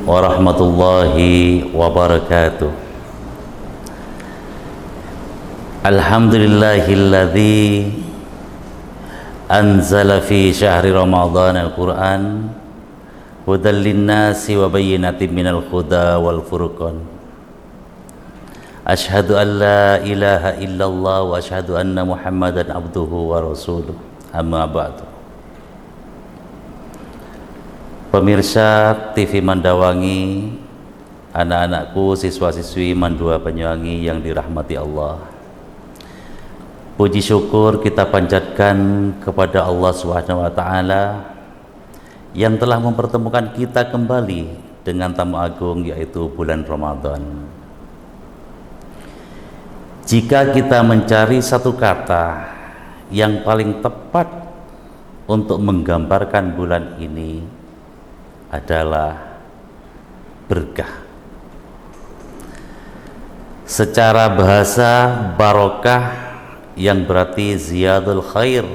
warahmatullahi wabarakatuh. Alhamdulillahilladzi anzala fi syahri Ramadan al-Qur'an hudan linnasi wa bayyinatin minal huda wal furqan. Asyhadu an la ilaha illallah wa asyhadu anna Muhammadan abduhu wa rasuluh. Amma ba'du. Pemirsa TV Mandawangi, anak-anakku, siswa-siswi Mandua Banyuwangi yang dirahmati Allah. Puji syukur kita panjatkan kepada Allah Subhanahu wa taala yang telah mempertemukan kita kembali dengan tamu agung, yaitu bulan Ramadan. Jika kita mencari satu kata yang paling tepat untuk menggambarkan bulan ini adalah berkah. Secara bahasa barokah yang berarti ziyadul khair,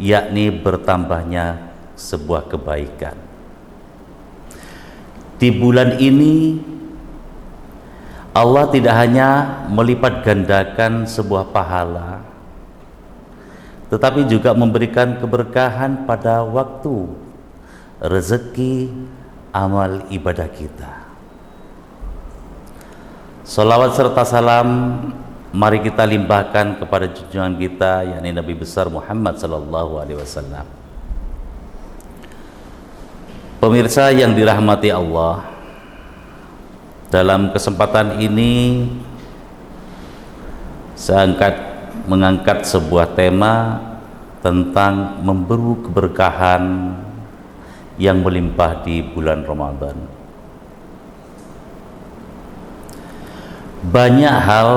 yakni bertambahnya sebuah kebaikan. Di bulan ini Allah tidak hanya melipat gandakan sebuah pahala, tetapi juga memberikan keberkahan pada waktu, rezeki, amal ibadah kita. Salawat serta salam mari kita limpahkan kepada junjungan kita, yakni Nabi besar Muhammad sallallahu alaihi wasallam. Pemirsa yang dirahmati Allah, dalam kesempatan ini saya mengangkat sebuah tema tentang memberi keberkahan yang melimpah di bulan Ramadan. Banyak hal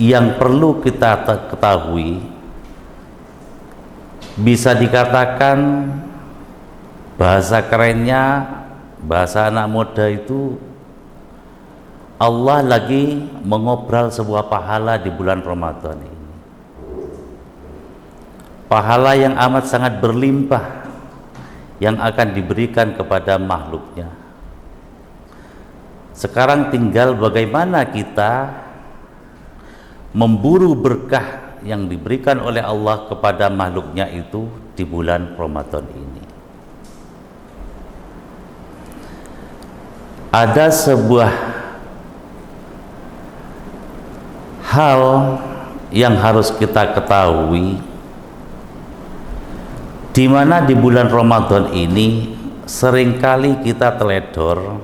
yang perlu kita ketahui, bisa dikatakan bahasa kerennya, bahasa anak muda itu, Allah lagi mengobral sebuah pahala di bulan Ramadan ini. Pahala yang amat sangat berlimpah yang akan diberikan kepada makhluknya. Sekarang tinggal bagaimana kita memburu berkah yang diberikan oleh Allah kepada makhluknya itu di bulan Ramadan ini. Ada sebuah hal yang harus kita ketahui, di mana di bulan Ramadan ini seringkali kita teledor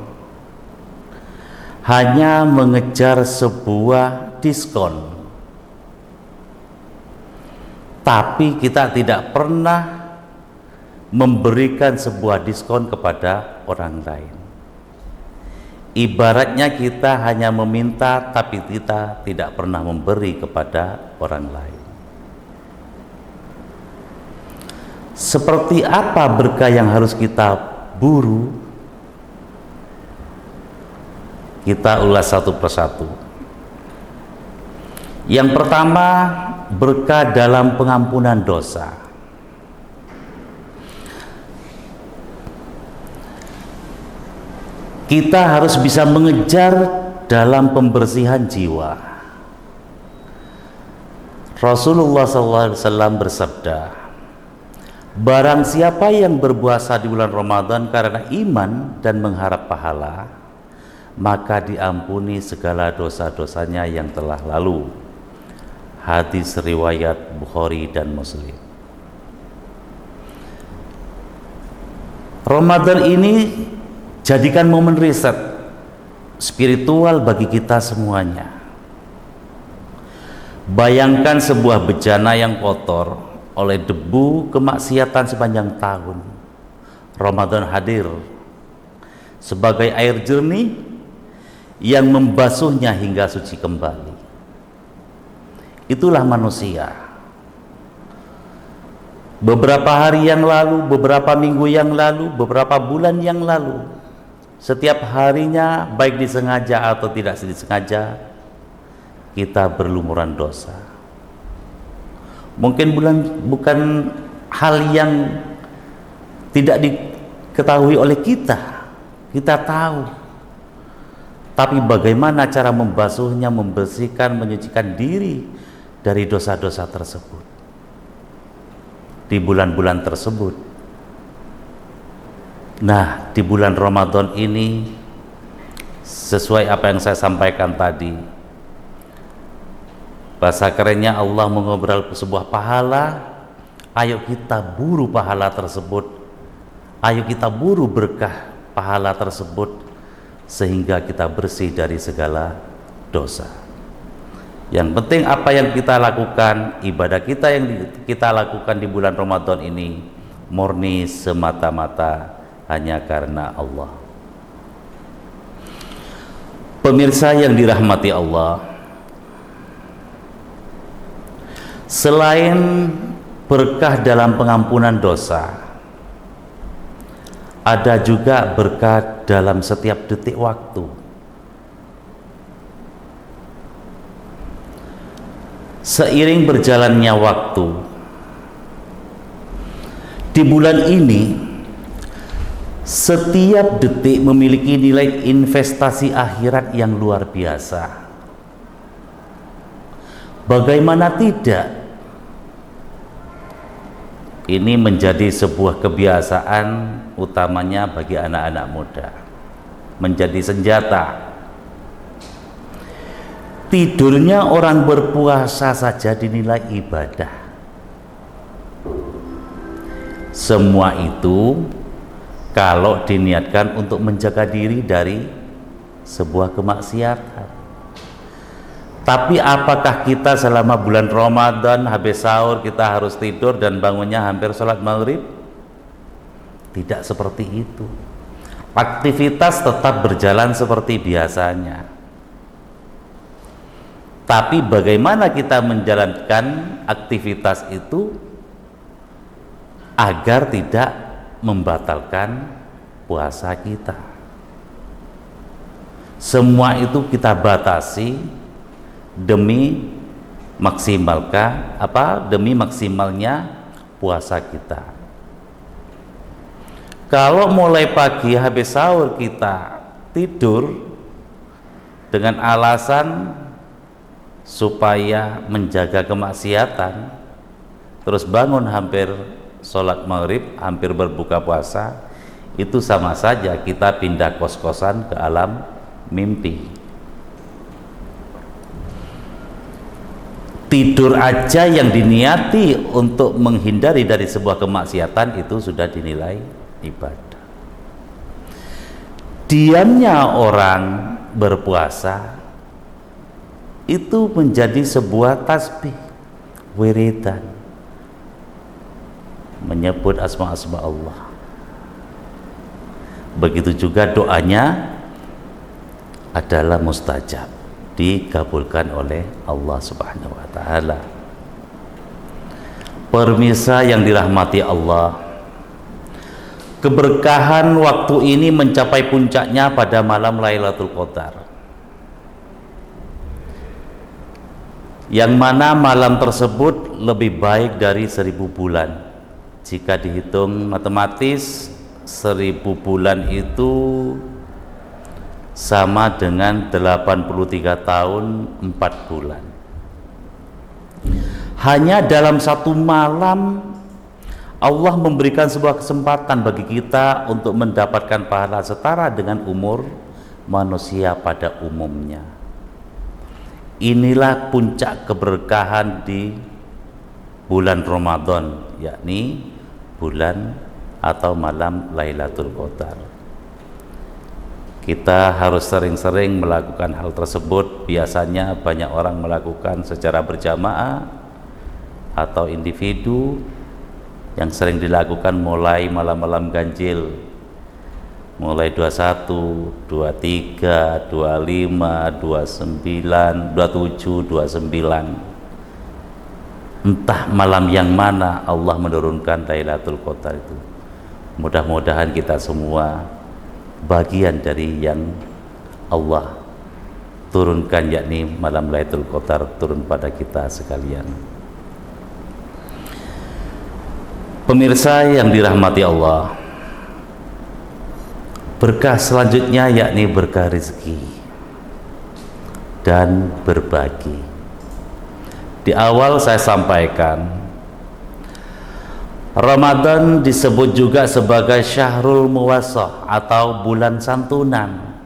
hanya mengejar sebuah diskon, tapi kita tidak pernah memberikan sebuah diskon kepada orang lain. Ibaratnya kita hanya meminta, tapi kita tidak pernah memberi kepada orang lain. Seperti apa berkah yang harus kita buru? Kita ulas satu persatu. Yang pertama, berkah dalam pengampunan dosa. Kita harus bisa mengejar dalam pembersihan jiwa. Rasulullah SAW bersabda, barang siapa yang berpuasa di bulan Ramadan karena iman dan mengharap pahala, maka diampuni segala dosa-dosanya yang telah lalu. Hadis riwayat Bukhari dan Muslim. Ramadan ini jadikan momen riset spiritual bagi kita semuanya. Bayangkan sebuah bejana yang kotor oleh debu kemaksiatan sepanjang tahun. Ramadan hadir sebagai air jernih yang membasuhnya hingga suci kembali. Itulah manusia. Beberapa hari yang lalu, beberapa minggu yang lalu, beberapa bulan yang lalu, setiap harinya, baik disengaja atau tidak disengaja, kita berlumuran dosa. Mungkin bukan hal yang tidak diketahui oleh kita, kita tahu. Tapi bagaimana cara membasuhnya, membersihkan, menyucikan diri dari dosa-dosa tersebut di bulan-bulan tersebut. Nah, di bulan Ramadan ini, sesuai apa yang saya sampaikan tadi, bahasa kerennya Allah mengobrol sebuah pahala. Ayo kita buru pahala tersebut, ayo kita buru berkah pahala tersebut, sehingga kita bersih dari segala dosa. Yang penting apa yang kita lakukan, ibadah kita yang kita lakukan di bulan Ramadan ini murni semata-mata hanya karena Allah. Pemirsa yang dirahmati Allah, selain berkah dalam pengampunan dosa, ada juga berkah dalam setiap detik waktu. Seiring berjalannya waktu, di bulan ini setiap detik memiliki nilai investasi akhirat yang luar biasa. Bagaimana tidak? Ini menjadi sebuah kebiasaan utamanya bagi anak-anak muda, menjadi senjata. Tidurnya orang berpuasa saja dinilai ibadah. Semua itu kalau diniatkan untuk menjaga diri dari sebuah kemaksiatan. Tapi apakah kita selama bulan Ramadan habis sahur kita harus tidur dan bangunnya hampir sholat maghrib? Tidak seperti itu. Aktivitas tetap berjalan seperti biasanya. Tapi bagaimana kita menjalankan aktivitas itu agar tidak membatalkan puasa kita? Semua itu kita batasi demi maksimalnya puasa kita. Kalau mulai pagi habis sahur kita tidur dengan alasan supaya menjaga kemaksiatan, terus bangun hampir sholat maghrib, hampir berbuka puasa, itu sama saja kita pindah kos-kosan ke alam mimpi. Tidur aja yang diniati untuk menghindari dari sebuah kemaksiatan itu sudah dinilai ibadah. Diamnya orang berpuasa itu menjadi sebuah tasbih, wiridan, menyebut asma-asma Allah. Begitu juga doanya adalah mustajab, dikabulkan oleh Allah Subhanahu wa taala. Pemirsa yang dirahmati Allah, keberkahan waktu ini mencapai puncaknya pada malam Lailatul Qadar, yang mana malam tersebut lebih baik dari 1000 bulan. Jika dihitung matematis, 1000 bulan itu sama dengan 83 tahun 4 bulan. Hanya dalam satu malam Allah memberikan sebuah kesempatan bagi kita untuk mendapatkan pahala setara dengan umur manusia pada umumnya. Inilah puncak keberkahan di bulan Ramadan, yakni bulan atau malam Lailatul Qadar. Kita harus sering-sering melakukan hal tersebut. Biasanya banyak orang melakukan secara berjamaah atau individu. Yang sering dilakukan mulai malam-malam ganjil, mulai 21, 23, 25, 29, 27, 29. Entah malam yang mana Allah menurunkan Lailatul Qadar itu. Mudah-mudahan kita semua bagian dari yang Allah turunkan, yakni malam Lailatul Qadar turun pada kita sekalian. Pemirsa yang dirahmati Allah, Berkah selanjutnya yakni berkah rezeki dan berbagi. Di awal saya sampaikan, Ramadan disebut juga sebagai Syahrul Muwasah atau bulan santunan.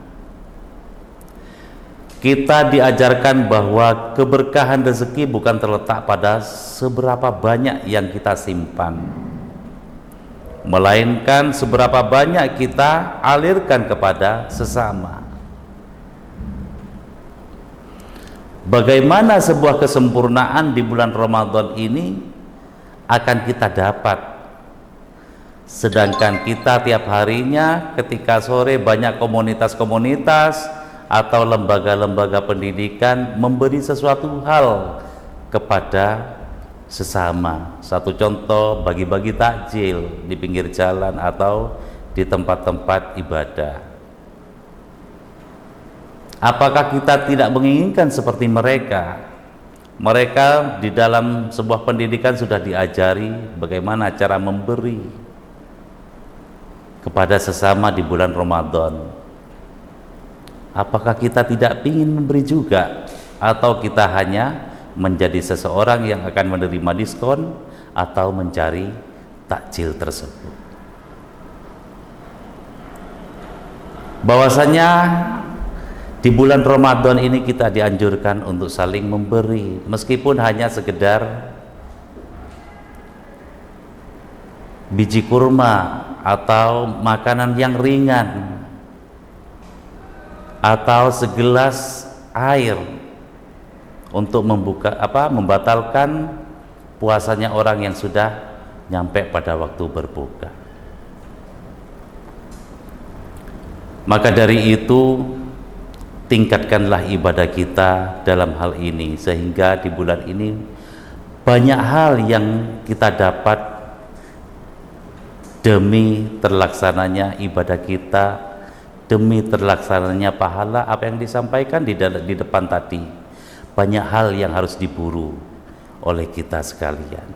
Kita diajarkan bahwa keberkahan rezeki bukan terletak pada seberapa banyak yang kita simpan, melainkan seberapa banyak kita alirkan kepada sesama. Bagaimana sebuah kesempurnaan di bulan Ramadan ini akan kita dapat, sedangkan kita tiap harinya ketika sore banyak komunitas-komunitas atau lembaga-lembaga pendidikan memberi sesuatu hal kepada sesama. Satu contoh, bagi-bagi takjil di pinggir jalan atau di tempat-tempat ibadah. Apakah kita tidak menginginkan seperti mereka? Mereka di dalam sebuah pendidikan sudah diajari bagaimana cara memberi kepada sesama di bulan Ramadan. Apakah kita tidak ingin memberi juga, atau kita hanya menjadi seseorang yang akan menerima diskon atau mencari takjil tersebut? Bahwasanya di bulan Ramadan ini kita dianjurkan untuk saling memberi, meskipun hanya sekedar biji kurma atau makanan yang ringan atau segelas air untuk membatalkan puasanya orang yang sudah nyampe pada waktu berbuka. Maka dari itu, tingkatkanlah ibadah kita dalam hal ini, sehingga di bulan ini banyak hal yang kita dapat demi terlaksananya ibadah kita, demi terlaksananya pahala. Apa yang disampaikan di depan tadi, banyak hal yang harus diburu oleh kita sekalian.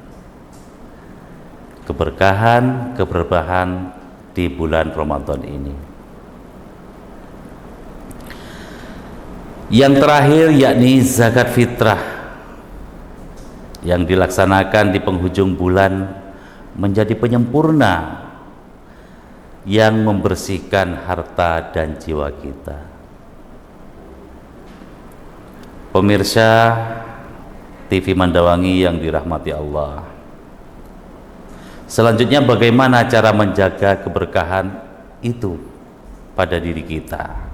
Keberkahan di bulan Ramadan ini. Yang terakhir yakni zakat fitrah yang dilaksanakan di penghujung bulan menjadi penyempurna yang membersihkan harta dan jiwa kita. Pemirsa TV Mandawangi yang dirahmati Allah, selanjutnya bagaimana cara menjaga keberkahan itu pada diri kita?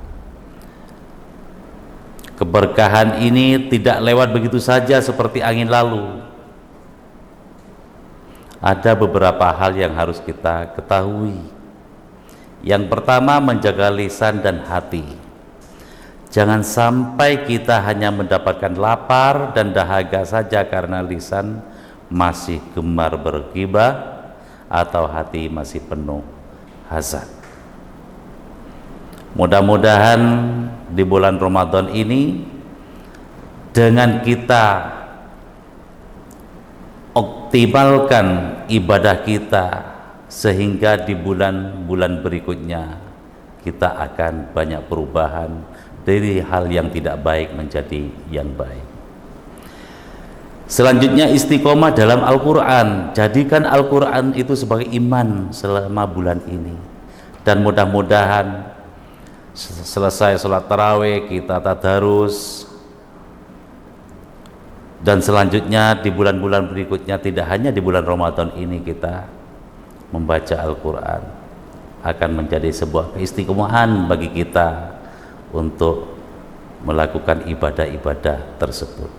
Keberkahan ini tidak lewat begitu saja seperti angin lalu. Ada beberapa hal yang harus kita ketahui. Yang pertama, menjaga lisan dan hati. Jangan sampai kita hanya mendapatkan lapar dan dahaga saja karena lisan masih gemar bergibah atau hati masih penuh hasad. Mudah-mudahan di bulan Ramadan ini, dengan kita optimalkan ibadah kita, sehingga di bulan-bulan berikutnya kita akan banyak perubahan dari hal yang tidak baik menjadi yang baik. Selanjutnya, istiqomah dalam Al-Quran. Jadikan Al-Quran itu sebagai iman selama bulan ini, dan mudah-mudahan selesai sholat tarawih kita tadarus, dan selanjutnya di bulan-bulan berikutnya, tidak hanya di bulan Ramadan ini kita membaca Al-Quran, akan menjadi sebuah keistiqomahan bagi kita untuk melakukan ibadah-ibadah tersebut.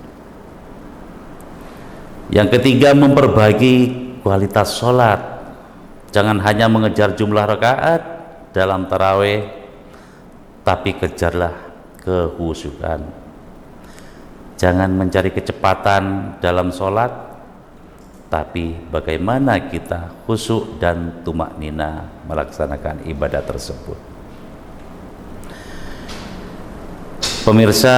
Yang ketiga, memperbaiki kualitas sholat. Jangan hanya mengejar jumlah rakaat dalam tarawih, tapi kejarlah kehusyukan. Jangan mencari kecepatan dalam sholat, tapi bagaimana kita khusyuk dan tumaknina melaksanakan ibadah tersebut. Pemirsa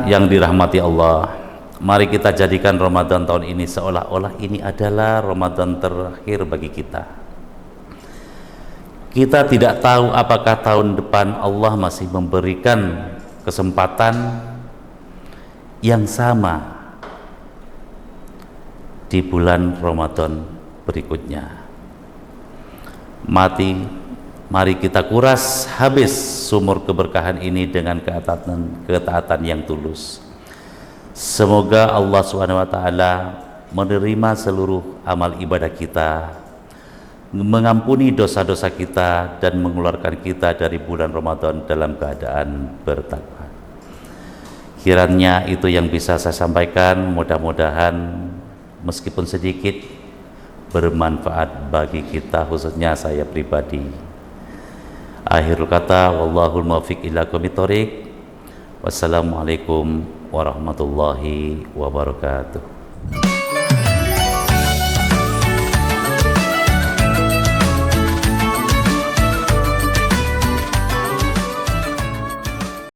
yang dirahmati Allah, mari kita jadikan Ramadan tahun ini seolah-olah ini adalah Ramadan terakhir bagi kita. Kita tidak tahu apakah tahun depan Allah masih memberikan kesempatan yang sama di bulan Ramadan berikutnya. Mari kita kuras habis sumur keberkahan ini dengan ketaatan yang tulus. Semoga Allah SWT menerima seluruh amal ibadah kita, mengampuni dosa-dosa kita, dan mengeluarkan kita dari bulan Ramadan dalam keadaan bertakwa. Kiranya itu yang bisa saya sampaikan, mudah-mudahan meskipun sedikit bermanfaat bagi kita, khususnya saya pribadi. Akhirul kata, wallahul muwaffiq ila aqwamit thoriq. Wassalamualaikum warahmatullahi wabarakatuh.